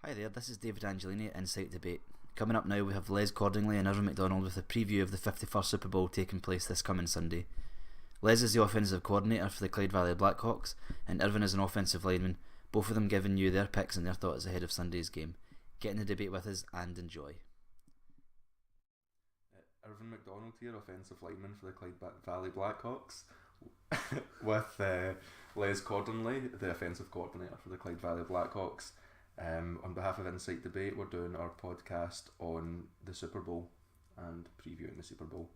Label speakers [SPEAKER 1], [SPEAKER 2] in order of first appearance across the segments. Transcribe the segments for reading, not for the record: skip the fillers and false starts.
[SPEAKER 1] Hi there, this is David Angelini at Insight Debate. Coming up now we have Les Cordingley and Irvine McDonald with a preview of the 51st Super Bowl taking place this coming Sunday. Les is the offensive coordinator for the Clyde Valley Blackhawks and Irvine is an offensive lineman, both of them giving you their picks and their thoughts ahead of Sunday's game. Get in the debate with us and enjoy.
[SPEAKER 2] Irvine McDonald here, offensive lineman for the Clyde Valley Blackhawks, with Les Cordingley, the offensive coordinator for the Clyde Valley Blackhawks. On behalf of Insight Debate, we're doing our podcast on the Super Bowl and previewing the Super Bowl.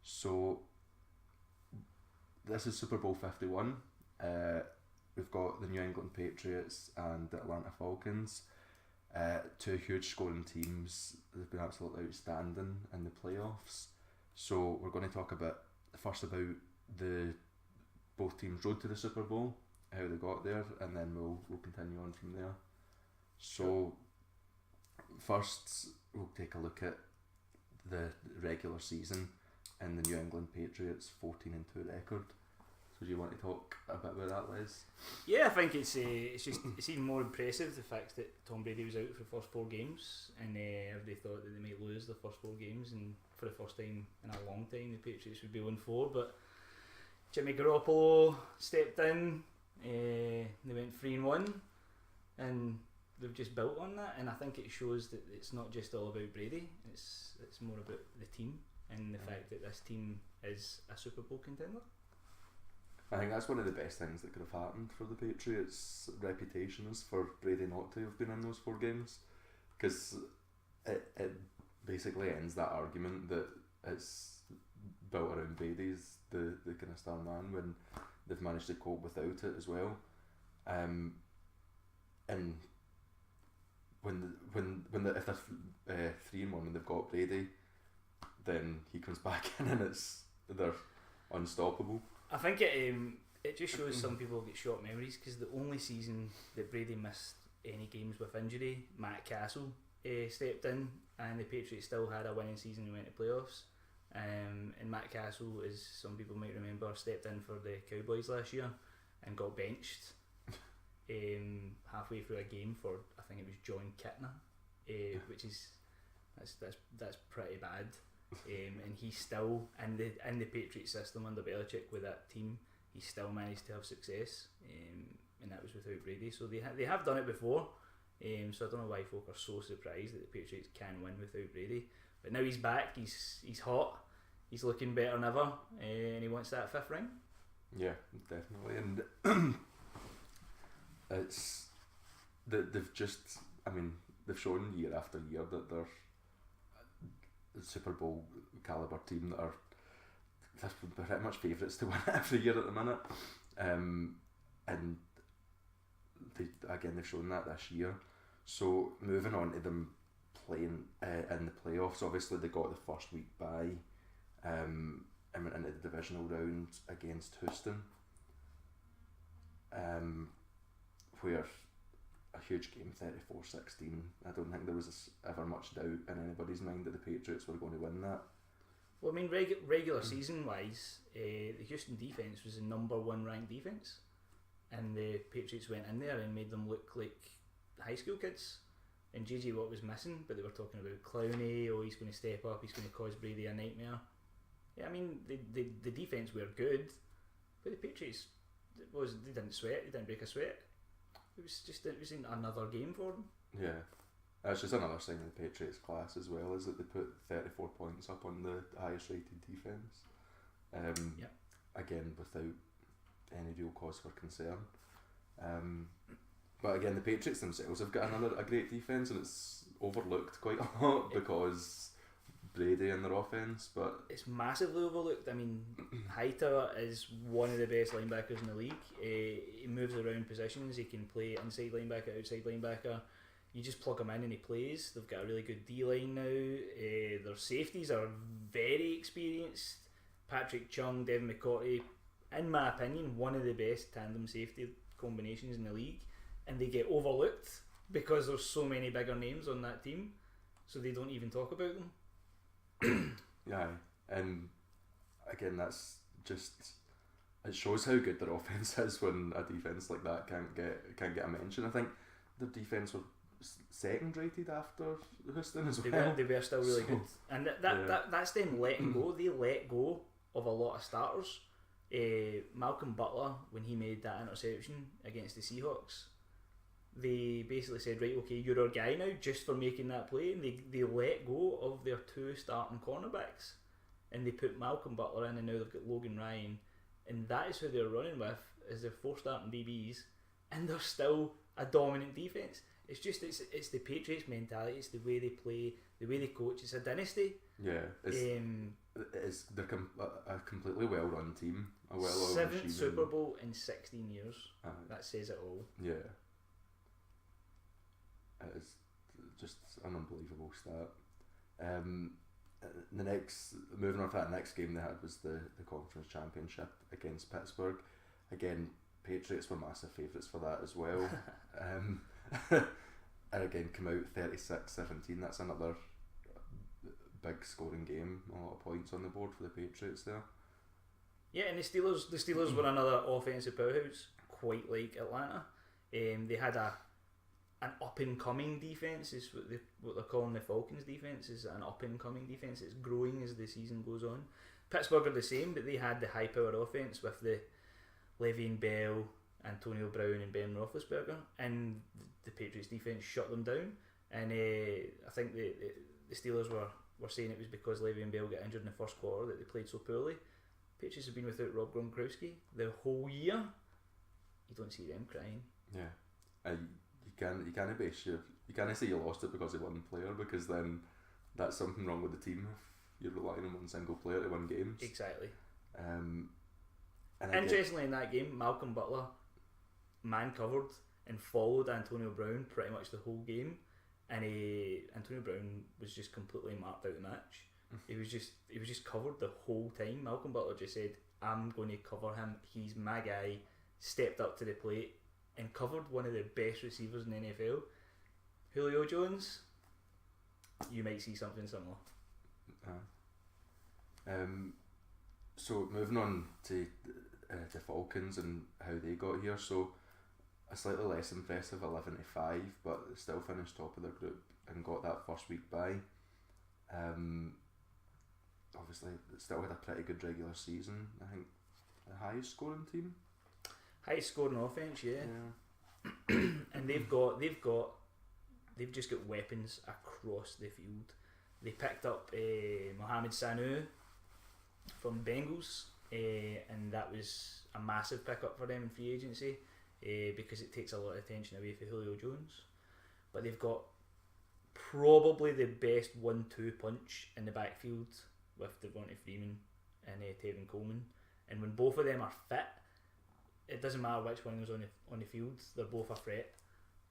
[SPEAKER 2] So, this is Super Bowl 51. We've got the New England Patriots and the Atlanta Falcons. Two huge scoring teams. They've been absolutely outstanding in the playoffs. So, we're going to talk first about the both teams' road to the Super Bowl, how they got there, and then we'll continue on from there. So, first we'll take a look at the regular season and the New England Patriots 14-2 record. So, do you want to talk a bit about that, Les?
[SPEAKER 3] Yeah, I think it's even more impressive the fact that Tom Brady was out for the first 4 games, and everybody thought that they might lose the first 4 games, and for the first time in a long time the Patriots would be 1-4. But Jimmy Garoppolo stepped in, they went 3-1, and they've just built on that, and I think it shows that it's not just all about Brady. It's more about the team and the fact that this team is a Super Bowl contender.
[SPEAKER 2] I think that's one of the best things that could have happened for the Patriots' reputation is for Brady not to have been in those 4 games, because it basically ends that argument that it's built around Brady's the kind of star man when they've managed to cope without it as well. And if they're 3-1 and they've got Brady, then he comes back in and they're unstoppable.
[SPEAKER 3] I think it just shows some people get short memories, because the only season that Brady missed any games with injury, Matt Castle stepped in, and the Patriots still had a winning season and went to playoffs. And Matt Castle, as some people might remember, stepped in for the Cowboys last year and got benched halfway through a game for, I think it was John Kitna, which is that's pretty bad. And he's still in the Patriots system under Belichick with that team. He still managed to have success, and that was without Brady. So they have done it before. So I don't know why folk are so surprised that the Patriots can win without Brady. But now he's back. He's hot. He's looking better than ever, and he wants that 5th ring.
[SPEAKER 2] Yeah, definitely. And it's they've shown year after year that they're a Super Bowl caliber team that are pretty much favourites to win it every year at the minute. And they've shown that this year. So moving on to them playing in the playoffs, obviously they got the first week bye and went into the divisional round against Houston, where a huge game, 34-16. I don't think there was ever much doubt in anybody's mind that the Patriots were going to win that.
[SPEAKER 3] Well, I mean, regular season wise, the Houston defence was the number 1 ranked defence, and the Patriots went in there and made them look like high school kids. And JJ Watt was missing, but they were talking about Clowney. Oh, he's going to step up. He's going to cause Brady a nightmare. Yeah, I mean, the defence were good, but the Patriots they didn't sweat. They didn't break a sweat. It was another game for them.
[SPEAKER 2] Yeah, that's just another sign of the Patriots class as well, is that they put 34 points up on the highest rated defence. Again, without any real cause for concern. But again, the Patriots themselves have got a great defence, and it's overlooked quite a lot because Brady and their offence. But
[SPEAKER 3] it's massively overlooked. I mean, Hightower is one of the best linebackers in the league. He moves around positions. He can play inside linebacker, outside linebacker. You just plug him in and he plays. They've got a really good D-line now. Their safeties are very experienced. Patrick Chung, Devin McCourty, in my opinion, one of the best tandem safety combinations in the league. And they get overlooked because there's so many bigger names on that team, so they don't even talk about them.
[SPEAKER 2] Yeah, and again, that's just, it shows how good their offense is when a defense like that can't get a mention. I think their defense were second rated after Houston as
[SPEAKER 3] They
[SPEAKER 2] well.
[SPEAKER 3] were still really good, and that's them letting go. They let go of a lot of starters. Malcolm Butler, when he made that interception against the Seahawks, they basically said, right, okay, you're our guy now just for making that play, and they let go of their 2 starting cornerbacks, and they put Malcolm Butler in, and now they've got Logan Ryan, and that is who they're running with as their 4 starting DBs, and they're still a dominant defense. It's just it's the Patriots mentality, it's the way they play, the way they coach. It's a dynasty.
[SPEAKER 2] Yeah, they're a completely well run team, a well-oiled
[SPEAKER 3] 7th Super Bowl in 16 years. That says it all.
[SPEAKER 2] Yeah, it is just an unbelievable stat. Moving on to that next game they had was the conference championship against Pittsburgh. Again, Patriots were massive favourites for that as well. And again, come out 36-17. That's another big scoring game. A lot of points on the board for the Patriots there.
[SPEAKER 3] Yeah, and the Steelers were another offensive powerhouse, quite like Atlanta. They had an up and coming defense. Is what they're calling the Falcons defense. Is an up and coming defense. It's growing as the season goes on. Pittsburgh are the same, but they had the high powered offense with the Le'Veon Bell, Antonio Brown and Ben Roethlisberger, and the Patriots defense shut them down. And I think the Steelers were saying it was because Le'Veon Bell got injured in the first quarter that they played so poorly. Patriots have been without Rob Gronkowski the whole year. You don't see them crying.
[SPEAKER 2] Yeah, you can't base you can't say you lost it because of one player, because then that's something wrong with the team if you're relying on one single player to win games.
[SPEAKER 3] Exactly.
[SPEAKER 2] And
[SPEAKER 3] interestingly, in that game, Malcolm Butler man covered and followed Antonio Brown pretty much the whole game, and Antonio Brown was just completely marked out the match. He was just covered the whole time. Malcolm Butler just said, "I'm going to cover him. He's my guy." Stepped up to the plate and covered one of the best receivers in the NFL, Julio Jones. You might see something similar.
[SPEAKER 2] So moving on to the Falcons and how they got here. So a slightly less impressive 11-5, but still finished top of their group and got that first week bye. Obviously, still had a pretty good regular season. I think the highest scoring team.
[SPEAKER 3] Highest scoring offense, yeah. And they've just got weapons across the field. They picked up Mohamed Sanu from Bengals, and that was a massive pickup for them in free agency, because it takes a lot of attention away from Julio Jones. But they've got probably the best 1-2 punch in the backfield with Devonta Freeman and Tevin Coleman, and when both of them are fit, it doesn't matter which one is on the field. They're both a threat.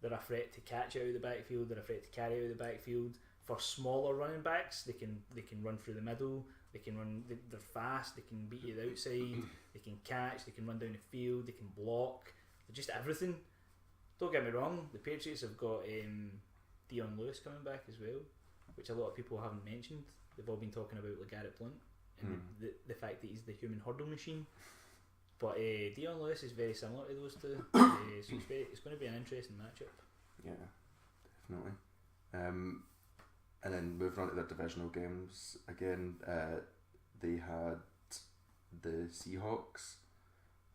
[SPEAKER 3] They're a threat to catch out of the backfield. They're a threat to carry out of the backfield. For smaller running backs, they can run through the middle. They can run. They're fast. They can beat you the outside. They can catch. They can run down the field. They can block. They're just everything. Don't get me wrong. The Patriots have got Dion Lewis coming back as well, which a lot of people haven't mentioned. They've all been talking about LeGarrette Blount and the fact that he's the human hurdle machine. But Dion Lewis is very similar to those two, so it's going to be an interesting matchup.
[SPEAKER 2] Yeah, definitely. And then moving on to their divisional games again, they had the Seahawks,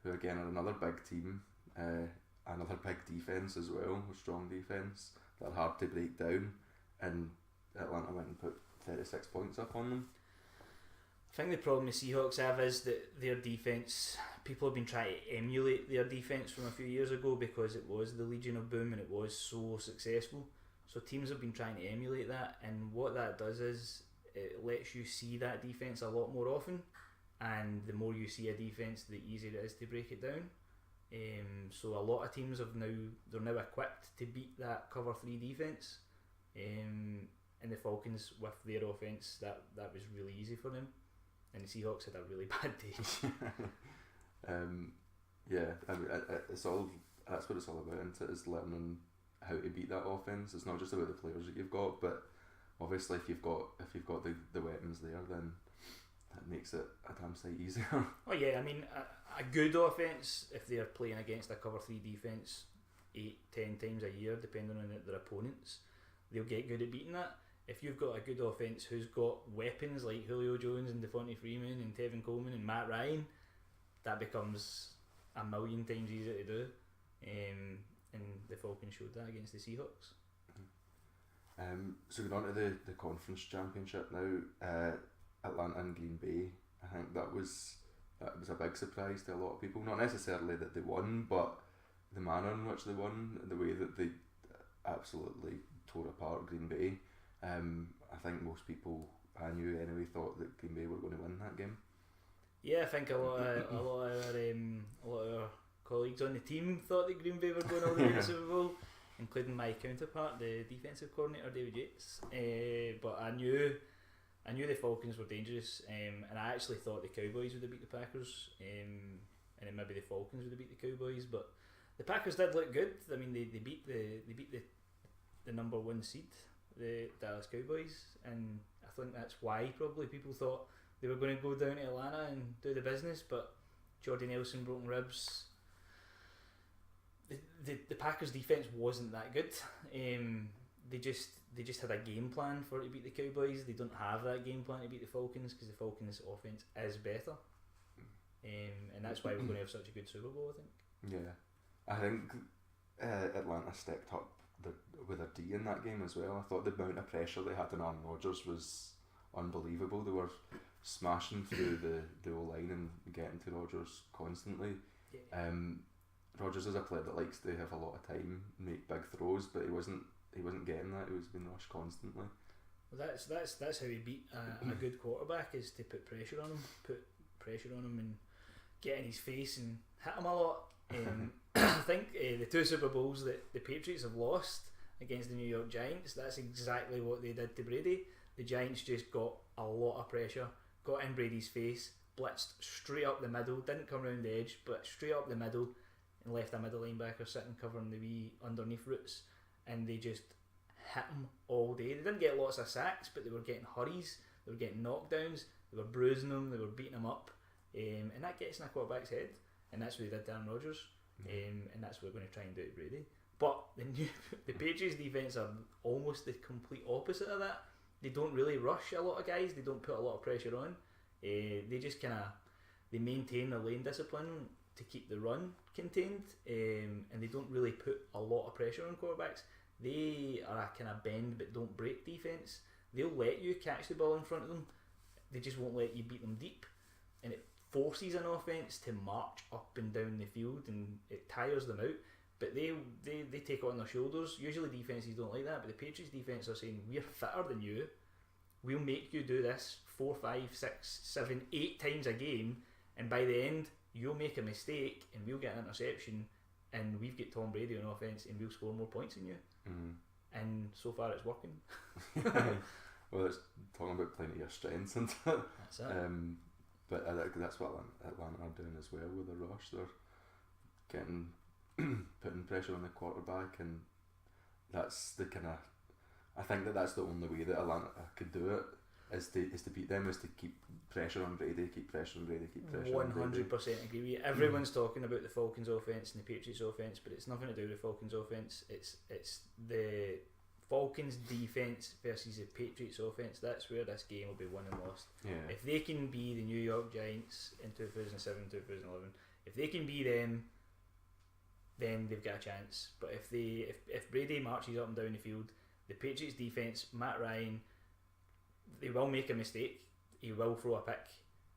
[SPEAKER 2] who again are another big team, another big defense as well, a strong defense that are hard to break down, and Atlanta went and put 36 points up on them.
[SPEAKER 3] I think the problem the Seahawks have is that their defence, people have been trying to emulate their defence from a few years ago because it was the Legion of Boom and it was so successful. So teams have been trying to emulate that, and what that does is it lets you see that defence a lot more often, and the more you see a defence, the easier it is to break it down. So a lot of teams they're now equipped to beat that cover 3 defence. And the Falcons, with their offence, that was really easy for them. And the Seahawks had a really bad day.
[SPEAKER 2] Yeah, I mean, it's all, that's what it's all about, isn't it? Is learning how to beat that offense. It's not just about the players that you've got, but obviously if you've got the weapons there, then that makes it a damn sight easier.
[SPEAKER 3] Oh yeah, I mean a good offense, if they're playing against a cover 3 defense, 8-10 times a year, depending on their opponents, they'll get good at beating that. If you've got a good offence who's got weapons like Julio Jones and Devontae Freeman and Tevin Coleman and Matt Ryan, that becomes a million times easier to do. And the Falcons showed that against the Seahawks.
[SPEAKER 2] So going on to the conference championship now, Atlanta and Green Bay. I think that was a big surprise to a lot of people. Not necessarily that they won, but the manner in which they won, the way that they absolutely tore apart Green Bay. I think most people I knew anyway thought that Green Bay were going to win that game.
[SPEAKER 3] Yeah, I think a lot of our colleagues on the team thought that Green Bay were going all the way to the Super Bowl, including my counterpart, the defensive coordinator David Yates. But I knew the Falcons were dangerous, and I actually thought the Cowboys would have beat the Packers, and then maybe the Falcons would have beat the Cowboys. But the Packers did look good. I mean, they beat the number one seed, the Dallas Cowboys, and I think that's why probably people thought they were going to go down to Atlanta and do the business. But Jordy Nelson, broken ribs. The Packers' defense wasn't that good. They just had a game plan for it to beat the Cowboys. They don't have that game plan to beat the Falcons because the Falcons' offense is better, and that's why we're going to have such a good Super Bowl, I think.
[SPEAKER 2] Yeah, I think Atlanta stepped up with a D in that game as well. I thought the amount of pressure they had on Aaron Rodgers was unbelievable. They were smashing through the O-line and getting to Rodgers constantly.
[SPEAKER 3] Yeah.
[SPEAKER 2] Rodgers is a player that likes to have a lot of time, make big throws, but he wasn't getting that. He was being rushed constantly.
[SPEAKER 3] Well, that's how he beat a good quarterback, is to put pressure on him and get in his face and hit him a lot. I think the two Super Bowls that the Patriots have lost against the New York Giants, that's exactly what they did to Brady. The Giants just got a lot of pressure, got in Brady's face, blitzed straight up the middle, didn't come around the edge, but straight up the middle, and left a middle linebacker sitting covering the wee underneath routes, and they just hit him all day. They didn't get lots of sacks, but they were getting hurries, they were getting knockdowns, they were bruising him, they were beating him up, and that gets in a quarterback's head, and that's what they did to Aaron Rodgers, and that's what we're going to try and do to Brady. But the Patriots defence are almost the complete opposite of that. They don't really rush a lot of guys, they don't put a lot of pressure on, they just they maintain their lane discipline to keep the run contained, and they don't really put a lot of pressure on quarterbacks. They are a kind of bend but don't break defence. They'll let you catch the ball in front of them, they just won't let you beat them deep, and it forces an offence to march up and down the field, and it tires them out. But they take it on their shoulders. Usually defences don't like that, but the Patriots defence are saying, we're fitter than you, we'll make you do this 4, 5, 6, 7, 8 times a game, and by the end you'll make a mistake and we'll get an interception, and we've got Tom Brady on offence and we'll score more points than you. And so far it's working.
[SPEAKER 2] Well, it's talking about playing to your strengths, isn't it?
[SPEAKER 3] That's it.
[SPEAKER 2] But I think that's what Atlanta are doing as well with the rush. They're getting putting pressure on the quarterback, and that's the kind of, I think that's the only way that Atlanta could do it, is to beat them, is to keep pressure on Brady, keep pressure on Brady, keep pressure on Brady.
[SPEAKER 3] 100% agree with you. Everyone's talking about the Falcons offence and the Patriots offence, but it's nothing to do with the Falcons offence. It's the Falcons defence versus the Patriots offence. That's where this game will be won and lost.
[SPEAKER 2] Yeah.
[SPEAKER 3] If they can be the New York Giants in 2007, 2011, if they can be them, then they've got a chance. But if Brady marches up and down the field, the Patriots defence, Matt Ryan, they will make a mistake, he will throw a pick,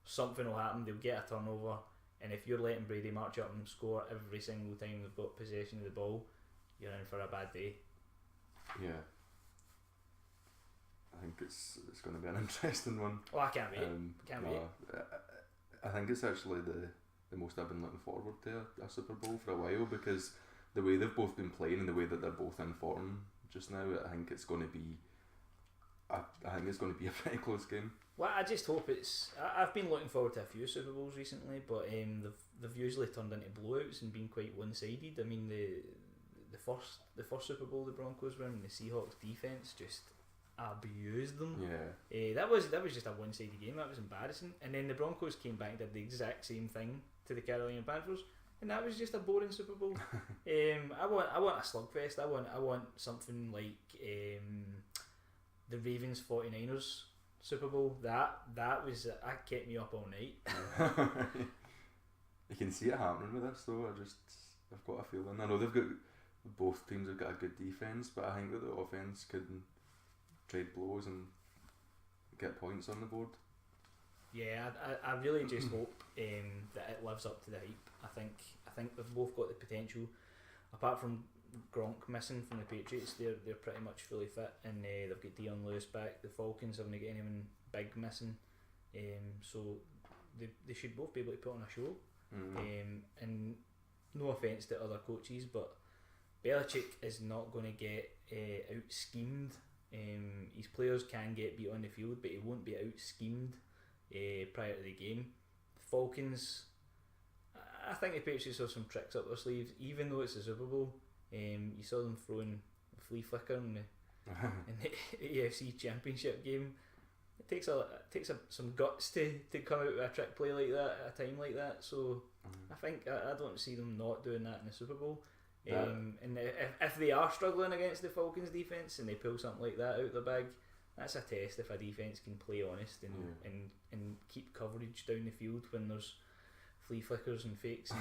[SPEAKER 3] something will happen, they'll get a turnover, and if you're letting Brady march up and score every single time they've got possession of the ball, you're in for a bad day.
[SPEAKER 2] Yeah, I think it's going to be an interesting one.
[SPEAKER 3] Oh, I can't wait. Wait.
[SPEAKER 2] I think it's actually the most I've been looking forward to a Super Bowl for a while, because the way they've both been playing and the way that they're both in form just now, I think it's going to be a pretty close game.
[SPEAKER 3] Well, I just hope it's. I've been looking forward to a few Super Bowls recently, but they've usually turned into blowouts and been quite one-sided. I mean, the first Super Bowl the Broncos were in, the Seahawks defense just abused them.
[SPEAKER 2] Yeah.
[SPEAKER 3] That was just a one-sided game. That was embarrassing. And then the Broncos came back and did the exact same thing to the Carolina Panthers, and that was just a boring Super Bowl. I want a slugfest. I want something like the Ravens 49ers Super Bowl. That kept me up all night.
[SPEAKER 2] You can see it happening with this though. I've got a feeling. I know both teams have got a good defense, but I think that the offense could trade blows and get points on the board.
[SPEAKER 3] Yeah, I really just hope that it lives up to the hype. I think they've both got the potential. Apart from Gronk missing from the Patriots, they're pretty much fully fit, and they've got Dion Lewis back. The Falcons haven't got anyone big missing, so they should both be able to put on a show. And no offence to other coaches, but Belichick is not going to get out schemed. His players can get beat on the field, but he won't be out schemed prior to the game. The Falcons, I think the Patriots have some tricks up their sleeves, even though it's a Super Bowl. You saw them throwing a flea flicker in the AFC Championship game. It takes some guts to come out with a trick play like that at a time like that. So I think I don't see them not doing that in the Super Bowl. And if they are struggling against the Falcons defense and they pull something like that out of the bag, that's a test if a defense can play honest and keep coverage down the field when there's flea flickers and fakes and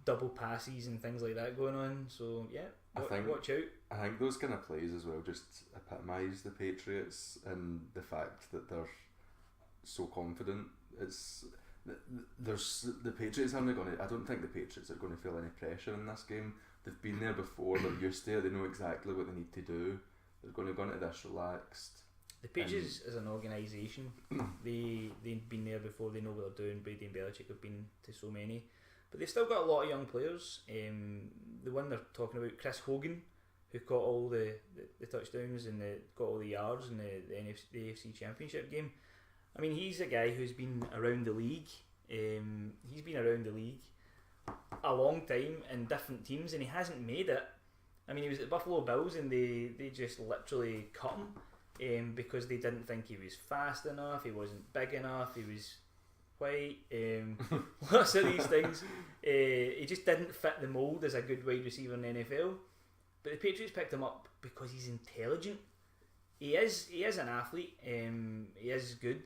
[SPEAKER 3] double passes and things like that going on. So yeah, watch out.
[SPEAKER 2] I think those kind of plays as well just epitomise the Patriots and the fact that they're so confident. The Patriots aren't going to. I don't think the Patriots are going to feel any pressure in this game. They've been there before. They're used to it. They know exactly what they need to do. They're going to go into this relaxed.
[SPEAKER 3] The Patriots as an organisation, they've been there before. They know what they're doing. Brady and Belichick have been to so many, but they've still got a lot of young players. The one they're talking about, Chris Hogan, who caught all the touchdowns and got all the yards in the AFC Championship game. I mean, he's a guy who's been around the league. He's been around the league a long time in different teams, and he hasn't made it. I mean, he was at Buffalo Bills, and they just literally cut him. Because they didn't think he was fast enough, he wasn't big enough, he was white, lots of these things. He just didn't fit the mould as a good wide receiver in the NFL. But the Patriots picked him up because he's intelligent. He is an athlete. He is good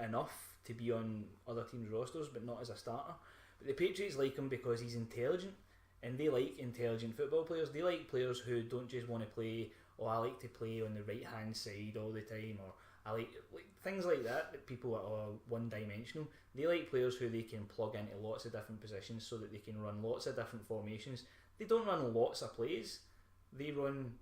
[SPEAKER 3] enough to be on other teams' rosters, but not as a starter. But the Patriots like him because he's intelligent, and they like intelligent football players. They like players who don't just want to play, I like to play on the right hand side all the time, or I like things like that people are one dimensional. They like players who they can plug into lots of different positions so that they can run lots of different formations. They don't run lots of plays, they run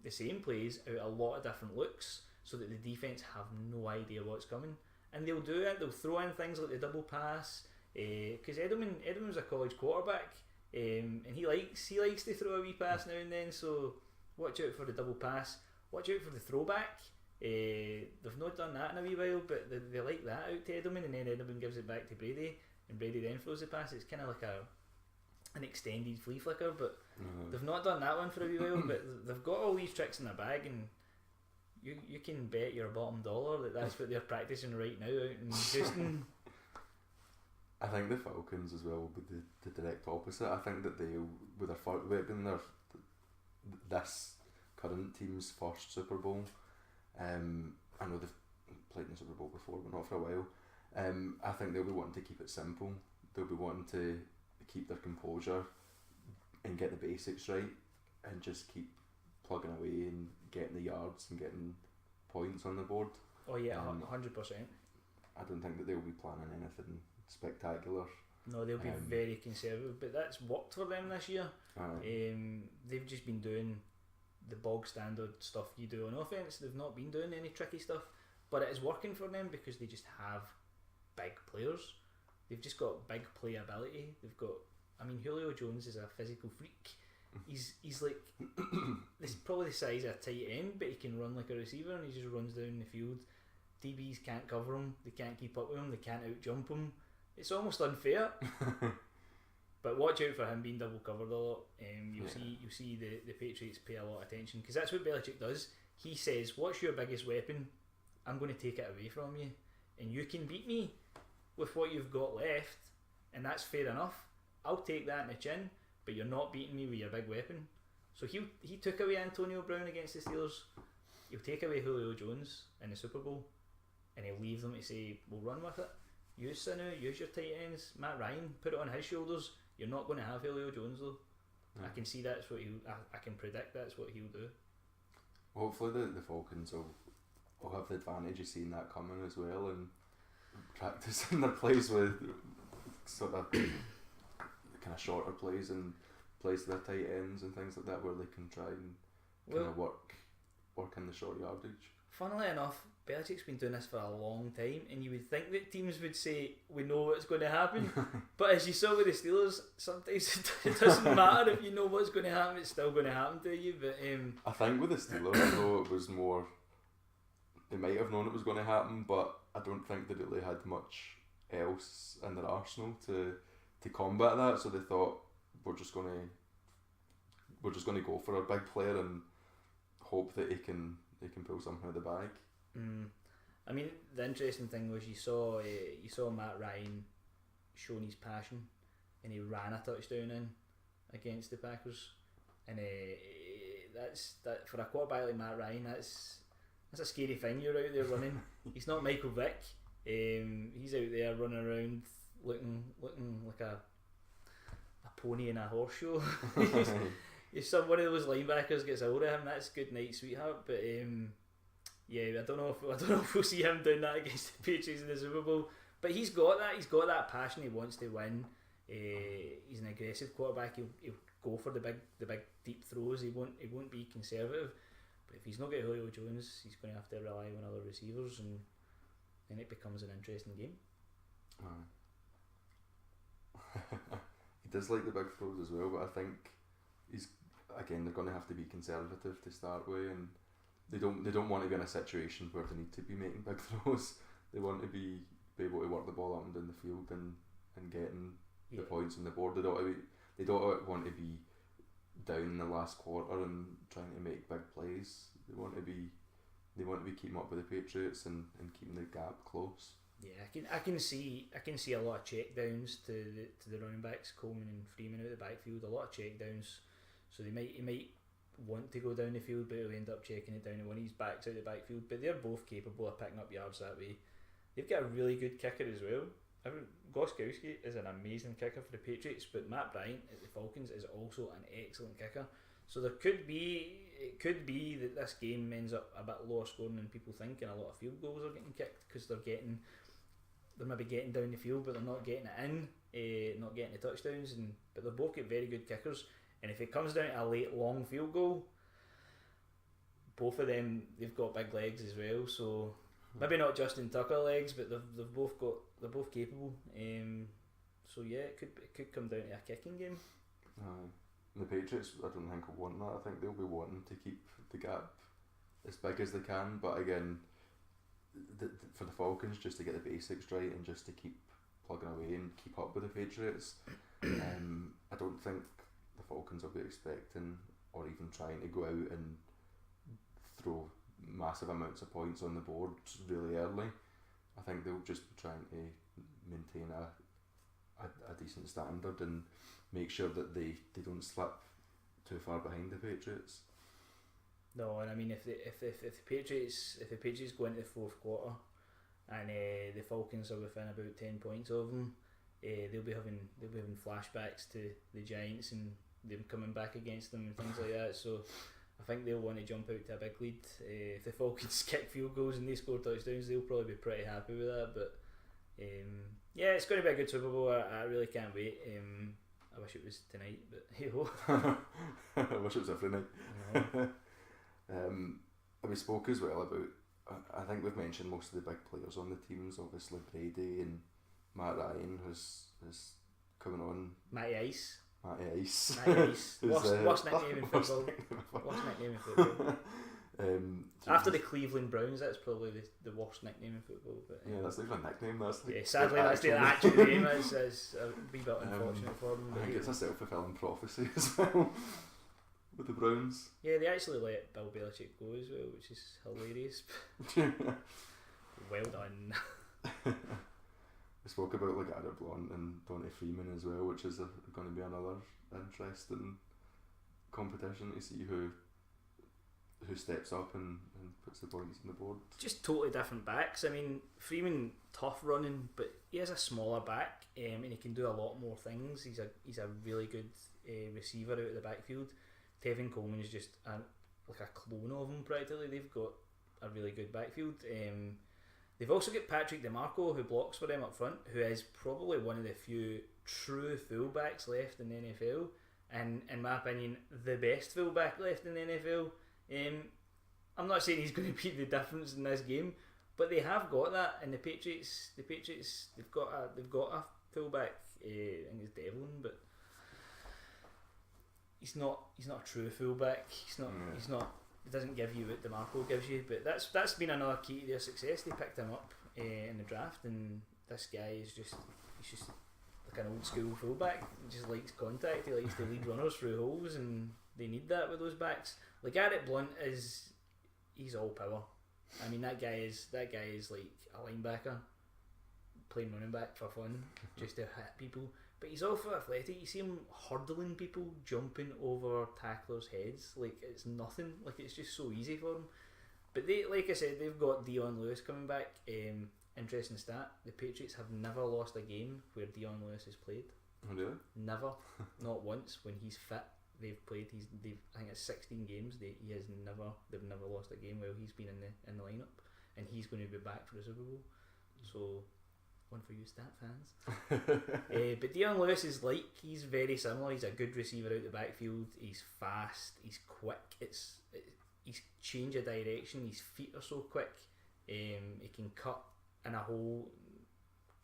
[SPEAKER 3] the same plays out a lot of different looks so that the defence have no idea what's coming. And they'll do it, they'll throw in things like the double pass, because Edelman's a college quarterback, and he likes to throw a wee pass now and then, so watch out for the double pass. Watch out for the throwback. They've not done that in a wee while, but they like that out to Edelman, and then Edelman gives it back to Brady, and Brady then throws the pass. It's kind of like an extended flea flicker, but they've not done that one for a wee while. But they've got all these tricks in their bag, and you can bet your bottom dollar that that's what they're practicing right now out in Houston.
[SPEAKER 2] I think the Falcons as well will be the direct opposite. I think that they, with their this current team's first Super Bowl. I know they've played in the Super Bowl before, but not for a while. I think they'll be wanting to keep it simple. They'll be wanting to keep their composure and get the basics right, and just keep plugging away and getting the yards and getting points on the board.
[SPEAKER 3] Oh yeah, 100%.
[SPEAKER 2] I don't think that they'll be planning anything spectacular.
[SPEAKER 3] No, they'll be very conservative, but that's worked for them this year. They've just been doing the bog standard stuff you do on offense. They've not been doing any tricky stuff, but it is working for them because they just have big players. They've just got big playability. They've got, I mean, Julio Jones is a physical freak. He's like this, probably the size of a tight end, but he can run like a receiver, and he just runs down the field. DBs can't cover him. They can't keep up with him. They can't out jump him. It's almost unfair. But watch out for him being double covered a lot. You'll see the Patriots pay a lot of attention, because that's what Belichick does. He says, what's your biggest weapon? I'm going to take it away from you, and you can beat me with what you've got left, and that's fair enough. I'll take that in the chin, but you're not beating me with your big weapon. So he took away Antonio Brown against the Steelers. He'll take away Julio Jones in the Super Bowl, and he'll leave them to say, we'll run with it. Use Sanu, use your tight ends. Matt Ryan, put it on his shoulders. You're not going to have Julio Jones though. I can see that's what I can predict that's what he'll do.
[SPEAKER 2] Hopefully the Falcons will have the advantage of seeing that coming as well, and practicing their plays with sort of kind of shorter plays and plays to their tight ends and things like that, where they can try and kind of work in the short yardage.
[SPEAKER 3] Funnily enough, Belichick's been doing this for a long time, and you would think that teams would say, we know what's going to happen, but as you saw with the Steelers, sometimes it doesn't matter if you know what's going to happen, it's still going to happen to you. But
[SPEAKER 2] I think with the Steelers, though, it was more, they might have known it was going to happen, but I don't think they really had much else in their arsenal to combat that, so they thought, we're just going to go for a big player and hope that he can pull something out of the bag.
[SPEAKER 3] I mean, the interesting thing was you saw Matt Ryan showing his passion, and he ran a touchdown in against the Packers, and that's for a quarterback like Matt Ryan. That's a scary thing. You're out there running. He's not Michael Vick. He's out there running around looking like a pony in a horse show. If one of those linebackers gets a hold of him, that's good night, sweetheart. But yeah, I don't know if we'll see him doing that against the Patriots in the Super Bowl. But he's got that passion. He wants to win. He's an aggressive quarterback. He'll go for the big deep throws. He won't be conservative. But if he's not got Julio Jones, he's going to have to rely on other receivers, and then it becomes an interesting game.
[SPEAKER 2] He does like the big throws as well, but I think they're going to have to be conservative to start with, and they don't want to be in a situation where they need to be making big throws. They want to be able to work the ball up and down the field and getting the points on the board. They don't want to be down in the last quarter and trying to make big plays. They want to be keeping up with the Patriots and keeping the gap close.
[SPEAKER 3] Yeah, I can see a lot of check downs to the running backs, Coleman and Freeman out of the backfield. A lot of check downs, so he might want to go down the field, but he'll end up checking it down and when he's back's out the backfield. But they're both capable of picking up yards that way. They've got a really good kicker as well. Gostkowski is an amazing kicker for the Patriots, but Matt Bryant at the Falcons is also an excellent kicker. So it could be that this game ends up a bit lower scoring than people think, and a lot of field goals are getting kicked because they're maybe getting down the field, but they're not getting it in, not getting the touchdowns. But they've both got very good kickers, and if it comes down to a late long field goal, both of them, they've got big legs as well. So maybe not Justin Tucker legs, but they're both capable. So yeah, it could come down to a kicking game.
[SPEAKER 2] The Patriots, I don't think will want that. I think they'll be wanting to keep the gap as big as they can, but again, for the Falcons, just to get the basics right and just to keep plugging away and keep up with the Patriots, I don't think the Falcons will be expecting or even trying to go out and throw massive amounts of points on the board really early. I think they'll just be trying to maintain a decent standard and make sure that they don't slip too far behind the Patriots.
[SPEAKER 3] No, and I mean if the Patriots go into the fourth quarter and the Falcons are within about 10 points of them, they'll be having flashbacks to the Giants and them coming back against them and things like that. So I think they'll want to jump out to a big lead. If the Falcons kick field goals and they score touchdowns, they'll probably be pretty happy with that. But yeah, it's going to be a good Super Bowl. I really can't wait. I wish it was tonight, but hey ho.
[SPEAKER 2] I wish it was every night. We spoke as well about, I think we've mentioned most of the big players on the teams. Obviously Brady and Matt Ryan who's coming on.
[SPEAKER 3] Matty Ice.
[SPEAKER 2] Worst
[SPEAKER 3] nickname in football. Worst nickname in football. After the Cleveland Browns, that's probably the worst nickname in football. But
[SPEAKER 2] yeah, that's not even a nickname. That's like
[SPEAKER 3] sadly that's the actual name. It's a wee bit unfortunate for them.
[SPEAKER 2] I think it's a self-fulfilling prophecy as well with the Browns.
[SPEAKER 3] Yeah, they actually let Bill Belichick go as well, which is hilarious. Well done.
[SPEAKER 2] We spoke about Garrett Blount and Donny Freeman as well, which is going to be another interesting competition to see who steps up and puts the points on the board.
[SPEAKER 3] Just totally different backs. I mean, Freeman, tough running, but he has a smaller back, and he can do a lot more things. He's a really good receiver out of the backfield. Tevin Coleman is just like a clone of him practically. They've got a really good backfield. They've also got Patrick DeMarco, who blocks for them up front, who is probably one of the few true fullbacks left in the NFL, and in my opinion, the best fullback left in the NFL. I'm not saying he's going to be the difference in this game, but they have got that. And the Patriots, they've got a fullback. I think it's Devlin, but he's not a true fullback. He's not. He doesn't give you what DeMarco gives you. But that's been another key to their success. They picked him up in the draft, and this guy is just like an old school fullback. He just likes contact. He likes to lead runners through holes, and they need that with those backs. Like Garrett Blount he's all power. I mean, that guy is like a linebacker playing running back for fun, just to hit people. But he's also athletic. You see him hurdling people, jumping over tacklers' heads like it's nothing. Like it's just so easy for him. But they, like I said, they've got Dion Lewis coming back. Interesting stat: the Patriots have never lost a game where Dion Lewis has played.
[SPEAKER 2] Oh, really?
[SPEAKER 3] Never, not once. When he's fit, they've played. I think it's 16 games. They've never lost a game while he's been in the lineup, and he's going to be back for the Super Bowl. So, one for you stat fans. But Dion Lewis he's very similar. He's a good receiver out the backfield. He's fast. He's quick. He's change of direction. His feet are so quick. He can cut in a hole,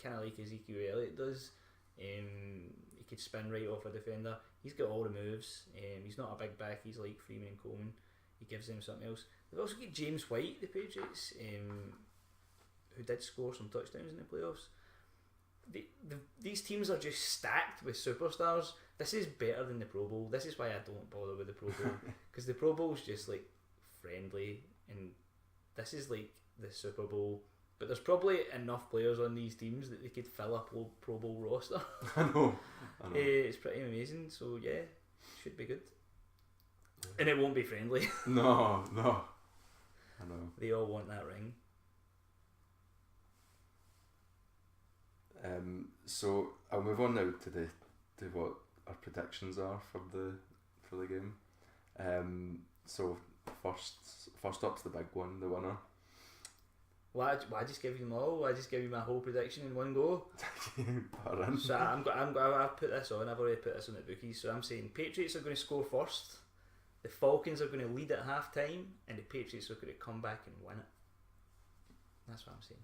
[SPEAKER 3] kind of like Ezekiel Elliott does. He could spin right off a defender. He's got all the moves. He's not a big back. He's like Freeman and Coleman. He gives them something else. They've also got James White, the Patriots, who did score some touchdowns in the playoffs. These teams are just stacked with superstars. This is better than the Pro Bowl. This is why I don't bother with the Pro Bowl, because the Pro Bowl is just like friendly, and this is like the Super Bowl. But there's probably enough players on these teams that they could fill a Pro Bowl roster.
[SPEAKER 2] I know.
[SPEAKER 3] It's pretty amazing. So yeah, should be good. And it won't be friendly.
[SPEAKER 2] No. I know.
[SPEAKER 3] They all want that ring.
[SPEAKER 2] So I'll move on now to what our predictions are for the game. So first up's the big one, the winner.
[SPEAKER 3] Why just give you them all? Why just give you my whole prediction in one go? So I've put this on. I've already put this on the bookies. So I'm saying Patriots are going to score first. The Falcons are going to lead at half time, and the Patriots are going to come back and win it. That's what I'm saying.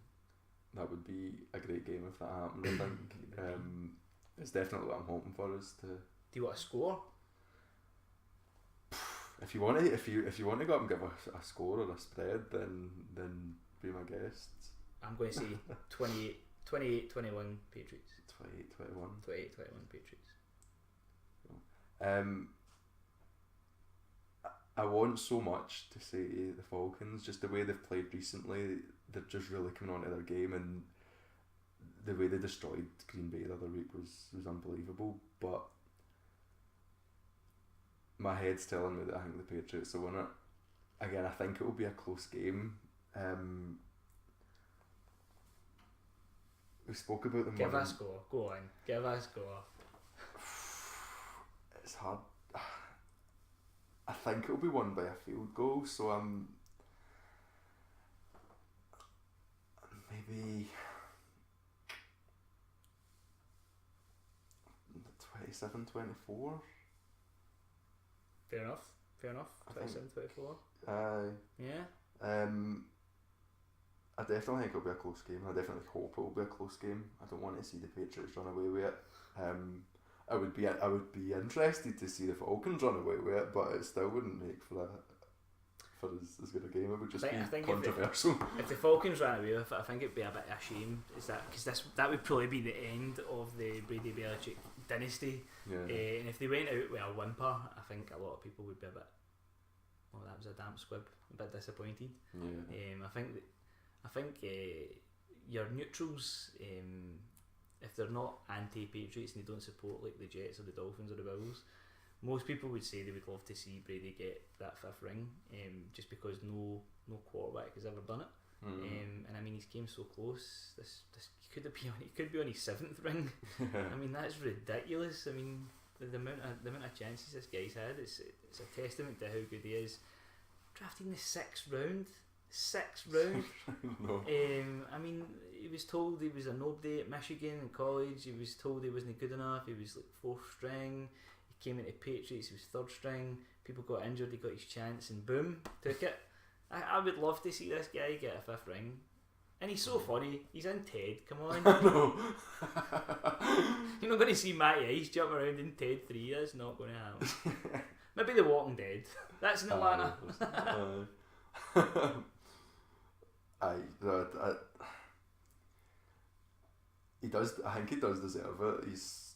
[SPEAKER 2] That would be a great game if that happened. I think it's definitely what I'm hoping for. Is to.
[SPEAKER 3] Do you want a score?
[SPEAKER 2] If you want to go up and give a score or a spread, then be my guests.
[SPEAKER 3] I'm going to say 28-21 Patriots.
[SPEAKER 2] 28-21
[SPEAKER 3] Patriots.
[SPEAKER 2] I want so much to say the Falcons, just the way they've played recently. They're just really coming onto their game, and the way they destroyed Green Bay the other week was unbelievable. But my head's telling me that I think the Patriots will win it. Again, I think it will be a close game. We spoke about the
[SPEAKER 3] Give a score. Go on. Give a score.
[SPEAKER 2] It's hard. I think it'll be won by a field goal, so I'm maybe 27-24.
[SPEAKER 3] Fair enough. 27-24. Yeah.
[SPEAKER 2] I definitely think it'll be a close game. I definitely hope it'll be a close game. I don't want to see the Patriots run away with it. I would be interested to see the Falcons run away with it, but it still wouldn't make for as good a game. It would just be controversial.
[SPEAKER 3] If the Falcons ran away with it, I think it'd be a bit of a shame. Is that because that would probably be the end of the Brady Belichick dynasty.
[SPEAKER 2] Yeah.
[SPEAKER 3] And if they went out with a whimper, I think a lot of people would be a bit. Oh, that was a damp squib. A bit disappointed.
[SPEAKER 2] Yeah.
[SPEAKER 3] I think your neutrals if they're not anti-Patriots and they don't support like the Jets or the Dolphins or the Bills, most people would say they would love to see Brady get that 5th ring, just because no quarterback has ever done it. And I mean, he's came so close. This he could be on his 7th ring. I mean, that's ridiculous. I mean, the amount of chances this guy's had, it's a testament to how good he is. Drafting the 6th round.
[SPEAKER 2] No.
[SPEAKER 3] I mean, he was told he was a nobody at Michigan in college. He was told he wasn't good enough. He was like 4th string. He came into Patriots. He was 3rd string. People got injured. He got his chance, and boom, took it. I would love to see this guy get a 5th ring. And he's so funny. He's in Ted. Come on.
[SPEAKER 2] No.
[SPEAKER 3] You're not going to see Matty Ice jump around in Ted 3. That's not going to happen. Maybe The Walking Dead. That's in Atlanta.
[SPEAKER 2] He does. I think he does deserve it. He's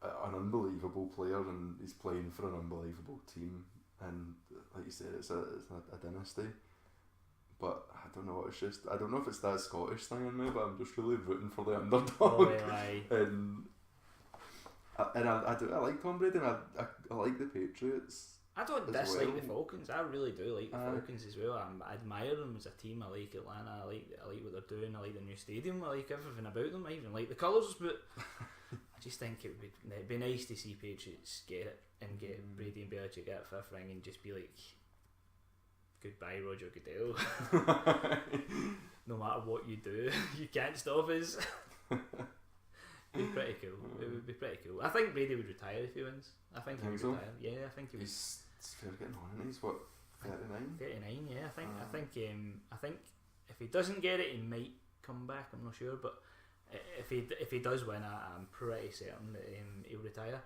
[SPEAKER 2] an unbelievable player, and he's playing for an unbelievable team. And like you said, it's a dynasty. But I don't know. It's just, I don't know if it's that Scottish thing in me, but I'm just really rooting for the underdog.
[SPEAKER 3] Oh, aye.
[SPEAKER 2] And I like Tom Brady, and I like the Patriots.
[SPEAKER 3] I don't
[SPEAKER 2] as
[SPEAKER 3] dislike
[SPEAKER 2] well.
[SPEAKER 3] the Falcons. I really do like the Falcons as well. I admire them as a team. I like Atlanta. I like what they're doing. I like the new stadium. I like everything about them. I even like the colours. But I just think it'd be nice to see Patriots get it and get Brady and Belichick get a 5th ring and just be like, goodbye, Roger Goodell. No matter what you do, you can't stop us. It'd be pretty cool. It would be pretty cool. I think Brady would retire if he wins. I think he would retire. Yeah, I think he would.
[SPEAKER 2] He's fair getting on, and he's what, 39?
[SPEAKER 3] 39, yeah. I think if he doesn't get it, he might come back. I'm not sure, but if he does win, I'm pretty certain that he'll retire.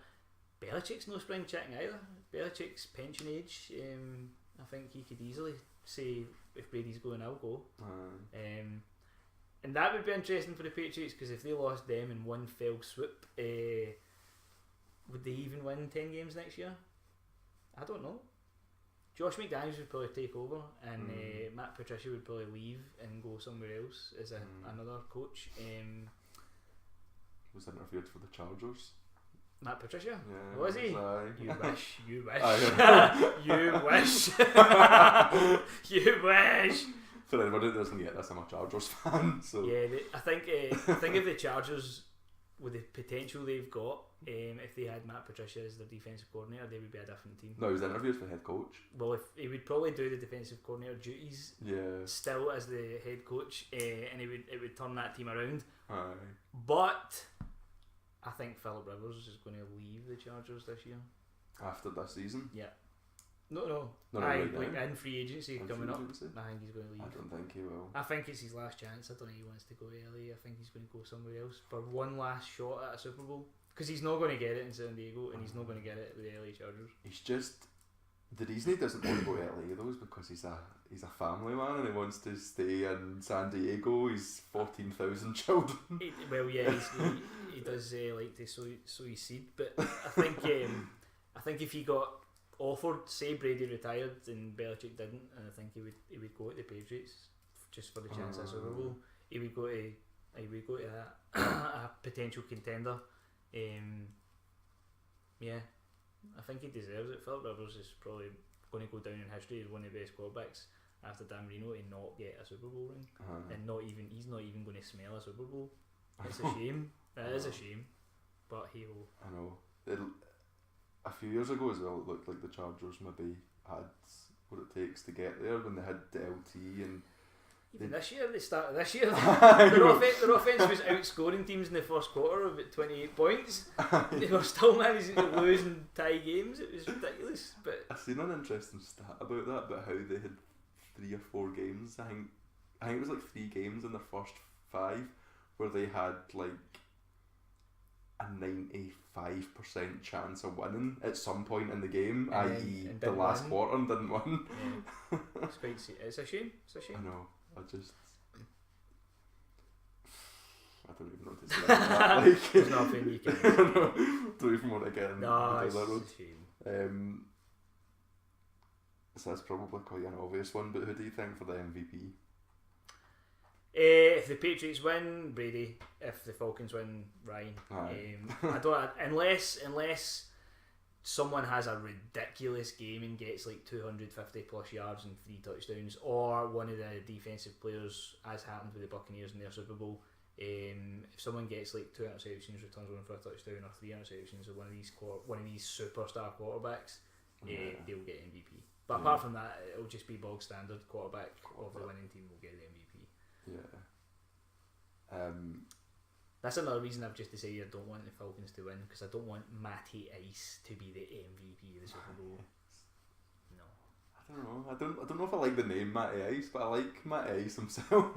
[SPEAKER 3] Belichick's no spring chicken either. Belichick's pension age. I think he could easily say, if Brady's going, I'll go. And that would be interesting for the Patriots, because if they lost them in one fell swoop, would they even win 10 games next year? I don't know. Josh McDaniels would probably take over, and Matt Patricia would probably leave and go somewhere else as another coach.
[SPEAKER 2] Was interviewed for the Chargers.
[SPEAKER 3] Matt Patricia?
[SPEAKER 2] Yeah,
[SPEAKER 3] Was he? You wish. You wish. You wish.
[SPEAKER 2] For anybody that doesn't get this, I'm a Chargers fan. So
[SPEAKER 3] yeah, I think if the Chargers, with the potential they've got, if they had Matt Patricia as their defensive coordinator, they would be a different team.
[SPEAKER 2] No, he was interviewed for head coach.
[SPEAKER 3] Well, if he would probably do the defensive coordinator duties, still as the head coach, and it would turn that team around.
[SPEAKER 2] Aye.
[SPEAKER 3] But I think Philip Rivers is going to leave the Chargers this year.
[SPEAKER 2] After this season?
[SPEAKER 3] Yeah. No,
[SPEAKER 2] right
[SPEAKER 3] like
[SPEAKER 2] now?
[SPEAKER 3] in free agency coming up.
[SPEAKER 2] Agency?
[SPEAKER 3] I think he's going to leave.
[SPEAKER 2] I don't think he will.
[SPEAKER 3] I think it's his last chance. I don't think he wants to go to LA. I think he's going to go somewhere else for one last shot at a Super Bowl, because he's not going to get it in San Diego, and he's not going to get it with the LA Chargers.
[SPEAKER 2] He's just, the reason he doesn't want to go to LA though is because he's a family man, and he wants to stay in San Diego. He's 14,000 children. He does like to sow his seed, but I think if he got offered, say Brady retired and Belichick didn't, and I think he would go to the Patriots just for the chance at Super Bowl. He would go to a potential contender. Yeah, I think he deserves it. Philip Rivers is probably going to go down in history as one of the best quarterbacks after Dan Marino to not get a Super Bowl ring, and he's not even going to smell a Super Bowl. It's a shame. It is a shame, but he'll. I know. A few years ago as well, it looked like the Chargers maybe had what it takes to get there when they had the LT and.
[SPEAKER 3] Even this year, they started this year. Their offense was outscoring teams in the first quarter of about 28 points. They were still managing to lose and tie games. It was ridiculous. But
[SPEAKER 2] I've seen an interesting stat about that, about how they had 3 or 4 games. I think it was like 3 games in their first 5 where they had like a 95% chance of winning at some point in the game, i.e. the last quarter, and didn't win.
[SPEAKER 3] Yeah. It's a shame.
[SPEAKER 2] I know. I don't even know what to say about that. Like,
[SPEAKER 3] there's nothing you can say.
[SPEAKER 2] Don't even want to get in
[SPEAKER 3] it's
[SPEAKER 2] that
[SPEAKER 3] a
[SPEAKER 2] road.
[SPEAKER 3] shame.
[SPEAKER 2] So that's probably quite an obvious one, but who do you think for the MVP?
[SPEAKER 3] If the Patriots win, Brady. If the Falcons win, Ryan. I don't unless someone has a ridiculous game and gets like 250 plus yards and 3 touchdowns, or one of the defensive players, as happened with the Buccaneers in their Super Bowl. If someone gets like 2 interceptions, returns one for a touchdown, or 3 interceptions, or one of these superstar quarterbacks, they'll get MVP. But apart from that, it'll just be bog standard quarterback of the winning team will get the MVP.
[SPEAKER 2] Yeah.
[SPEAKER 3] That's another reason I've just decided I don't want the Falcons to win, because I don't want Matty Ice to be the MVP of the Super Bowl. No.
[SPEAKER 2] I don't know. I don't know if I like the name Matty Ice, but I like Matty Ice himself.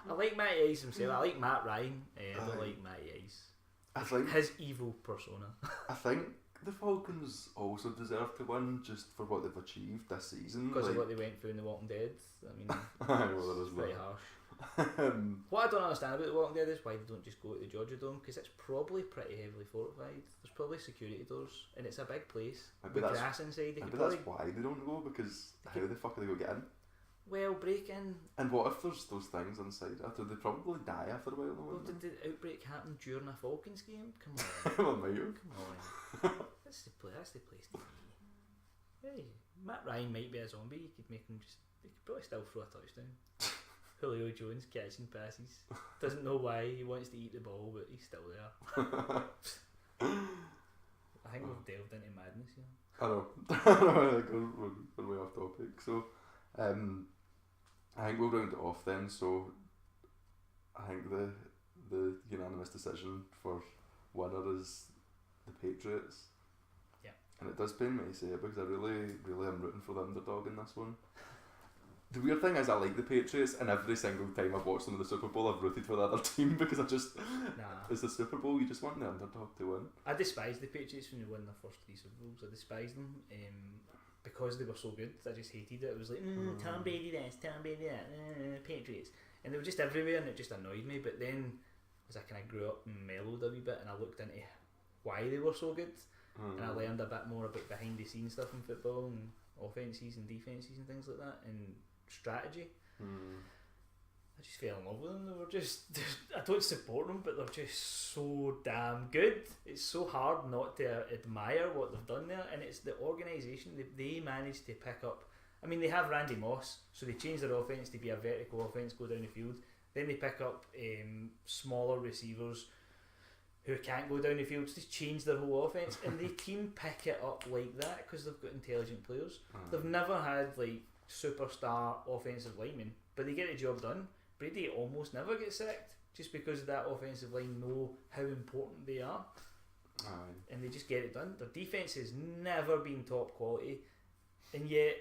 [SPEAKER 3] I like Matty Ice himself. I like Matt Ryan. I don't like Matty Ice.
[SPEAKER 2] I think
[SPEAKER 3] his evil persona.
[SPEAKER 2] I think the Falcons also deserve to win just for what they've achieved this season.
[SPEAKER 3] Because of what they went through in The Walking Dead. I mean, it's pretty harsh. What I don't understand about The Walking Dead is why they don't just go to the Georgia Dome, because it's probably pretty heavily fortified. There's probably security doors, and it's a big place with grass inside.
[SPEAKER 2] Maybe that's why they don't go, because how the fuck are they going to get in?
[SPEAKER 3] Well, break in.
[SPEAKER 2] And what if there's those things inside? After they probably die after a while.
[SPEAKER 3] Well, did the outbreak happen during a Falcons game? Come on.
[SPEAKER 2] Come on.
[SPEAKER 3] That's the place to be. Hey, Matt Ryan might be a zombie. You could make him he could probably still throw a touchdown. Julio Jones catching passes. Doesn't know why he wants to eat the ball, but he's still there. I think we've delved into madness here.
[SPEAKER 2] I know. We're way off topic. So, I think we'll round it off then. So, I think the unanimous decision for winner is the Patriots.
[SPEAKER 3] Yeah.
[SPEAKER 2] And it does pain me to say it, because I really am rooting for the underdog in this one. The weird thing is, I like the Patriots, and every single time I've watched them in the Super Bowl, I've rooted for the other team, because it's the Super Bowl, you just want the underdog to win.
[SPEAKER 3] I despise the Patriots when they won their first 3 Super Bowls. I despise them because they were so good. I just hated it. It was like, Tom Brady this, Tom Brady that, Patriots. And they were just everywhere, and it just annoyed me. But then, as I kind of grew up and mellowed a wee bit, and I looked into why they were so good, and I learned a bit more about behind the scenes stuff in football, and offences and defences and things like that, and strategy. I just fell in love with them. They were just I don't support them, but they're just so damn good. It's so hard not to admire what they've done there, and it's the organisation. They managed to pick up. I mean, they have Randy Moss, so they changed their offense to be a vertical offense, go down the field. Then they pick up smaller receivers who can't go down the field. So they change their whole offense, and the team pick it up like that because they've got intelligent players. They've never had like superstar offensive linemen, but they get the job done. Brady almost never gets sacked just because that offensive line know how important they are. And they just get it done. Their defense has never been top quality, and yet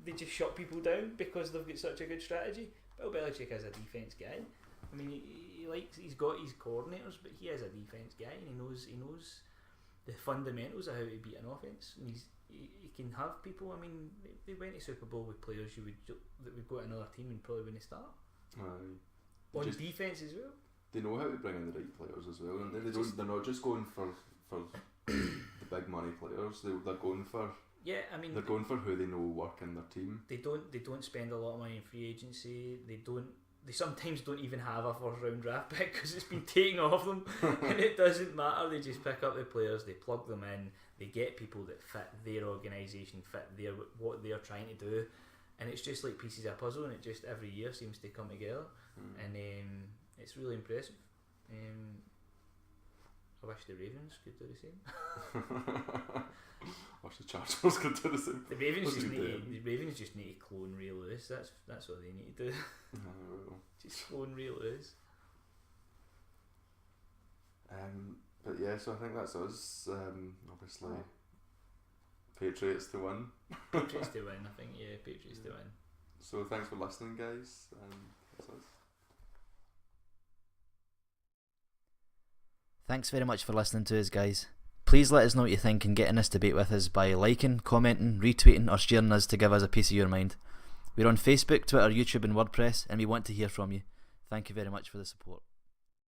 [SPEAKER 3] they just shut people down because they've got such a good strategy. Bill Belichick is a defense guy. I mean, he's got his coordinators, but he is a defense guy, and he knows the fundamentals of how to beat an offense, and he can have people. I mean, they went to Super Bowl with players that would go to another team and probably wouldn't start. On defense as well.
[SPEAKER 2] They know how to bring in the right players as well, and they're not just going for the big money players. They're going for they're going for who they know work in their team. They
[SPEAKER 3] don't spend a lot of money in free agency. They sometimes don't even have a first round draft pick because it's been taken off them, and it doesn't matter. They just pick up the players, they plug them in, they get people that fit their organisation, fit what they're trying to do, and it's just like pieces of a puzzle, and it just every year seems to come together, and it's really impressive. I wish the Ravens could do the same.
[SPEAKER 2] Wish the Chargers could do the same.
[SPEAKER 3] The Ravens just need to clone Ray Lewis. That's what they need to do. Just clone Ray Lewis.
[SPEAKER 2] But yeah, so I think that's us. Obviously, Patriots to win.
[SPEAKER 3] Patriots to win. I think Patriots to win.
[SPEAKER 2] So thanks for listening, guys. That's us.
[SPEAKER 1] Thanks very much for listening to us, guys. Please let us know what you think and get in this debate with us by liking, commenting, retweeting or sharing us to give us a piece of your mind. We're on Facebook, Twitter, YouTube and WordPress, and we want to hear from you. Thank you very much for the support.